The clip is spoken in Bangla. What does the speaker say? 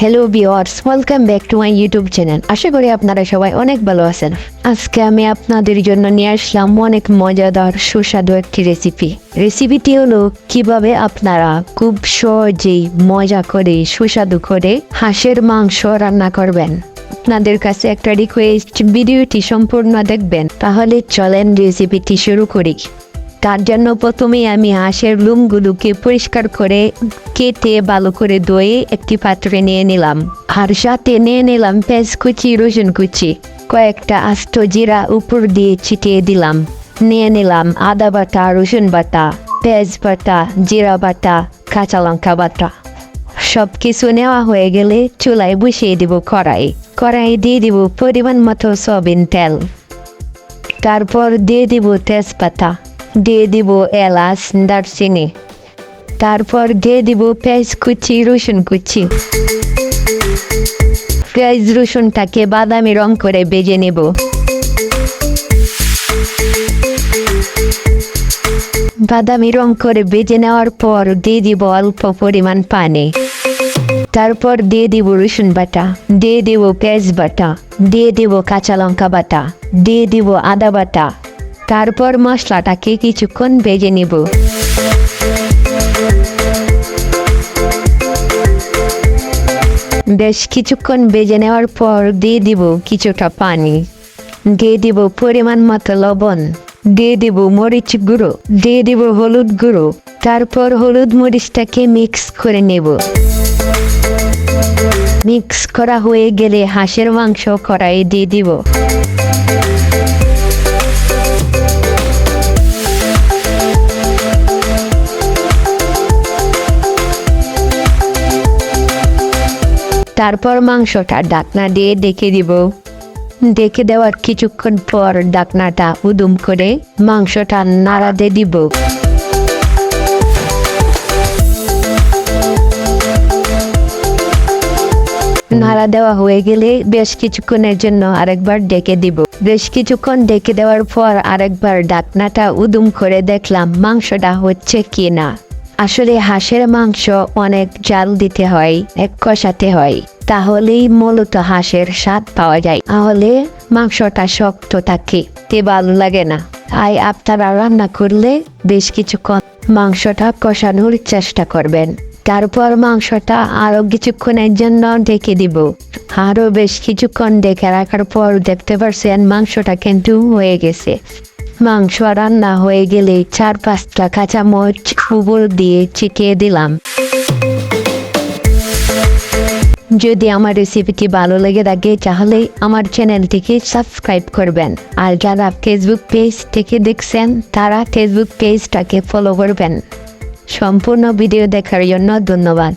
Hello viewers, welcome back to my YouTube channel. আশা করি আপনারা সবাই অনেক ভালো আছেন। আজকে আমি আপনাদের জন্য নিয়ে আসলাম অনেক মজাদার সুস্বাদু একটি রেসিপিটি হলো কিভাবে আপনারা খুব সহজেই মজা করে সুস্বাদু করে হাঁসের মাংস রান্না করবেন। আপনাদের কাছে একটা রিকোয়েস্ট, ভিডিওটি সম্পূর্ণ দেখবেন। তাহলে চলেন রেসিপিটি শুরু করি। তার জন্য প্রথমে আমি হাঁসের লোমগুলোকে পরিষ্কার করে কেটে ভালো করে ধুয়ে একটি পাত্রে নিয়ে নিলাম। আর সাথে নিয়ে নিলাম পেঁয়াজ কুচি, রসুন কুচি, কয়েকটা আস্ত জিরা উপর দিয়ে ছিটিয়ে দিলাম। নিয়ে নিলাম আদা বাটা, রসুন বাটা, পেঁয়াজ বাটা, জিরা বাটা, কাঁচা লঙ্কা বাটা। সব কিছু নেওয়া হয়ে গেলে চুলায় বসিয়ে দিব কড়াই দিয়ে দিব পরিমাণ মতো সয়াবিন তেল। তারপর দিয়ে দিব তেজপাতা, দিয়ে দিব এলাচ, দারচিনি। তারপর দিয়ে দিব পেঁয়াজ কুচি, রসুন কুচি। পেঁয়াজ রসুনটাকে বাদামি রং করে ভেজে নেব। বাদামি রং করে ভেজে নেওয়ার পর দিয়ে দিব অল্প পরিমাণ পানি। তারপর দিয়ে দিব রসুন বাটা, দিয়ে দিব পেঁয়াজ বাটা, দিয়ে দিব কাঁচা লঙ্কা বাটা, দিয়ে দিব আদা বাটা। তারপর মশলাটাকে কিছুক্ষণ ভেজে নিব। বেশ কিছুক্ষণ ভেজে নেওয়ার পর দিয়ে দিব কিছুটা পানি, দিয়ে দিব পরিমাণ মতো লবণ, দিয়ে দিব মরিচ গুঁড়ো, দিয়ে দিব হলুদ গুঁড়ো। তারপর হলুদ মরিচটাকে মিক্স করে নেব। মিক্স করা হয়ে গেলে হাঁসের মাংস কড়াইয়ে দিয়ে দিব। তারপর মাংসটা ঢাকনা দিয়ে ঢেকে দিব। ঢেকে দেওয়ার কিছুক্ষণ পর ঢাকনাটা উদুম করে মাংসটা নাড়া দিয়ে দিব। নাড়া দেওয়া হয়ে গেলে বেশ কিছুক্ষণের জন্য আরেকবার ঢেকে দিব। বেশ কিছুক্ষণ ঢেকে দেওয়ার পর আরেকবার ঢাকনাটা উদুম করে দেখলাম মাংসটা হচ্ছে কি না। আসলে হাঁসের মাংস অনেক জাল দিতে হয়, এক কষাতে হয়, তাহলেই মূলত হাঁসের স্বাদ পাওয়া যায়। তাহলে মাংসটা শক্ত থাকে, তে ভালো লাগে না। তাই আপনারা রান্না করলে বেশ কিছুক্ষণ মাংসটা কষানোর চেষ্টা করবেন। তারপর মাংসটা আরো কিছুক্ষণের জন্য ঢেকে দিব। আরো বেশ কিছুক্ষণ ঢেকে রাখার পর দেখতে পারছেন মাংসটা কিন্তু হয়ে গেছে। মাংস রান্না হয়ে গেলে 4-5টা কাঁচামরিচ উপর দিয়ে ছিটিয়ে দিলাম। যদি আমার রেসিপিটি ভালো লেগে থাকে তাহলে আমার চ্যানেলটিকে সাবস্ক্রাইব করবেন। আর যারা ফেসবুক পেজ থেকে দেখছেন তারা ফেসবুক পেজটাকে ফলো করবেন। সম্পূর্ণ ভিডিও দেখার জন্য ধন্যবাদ।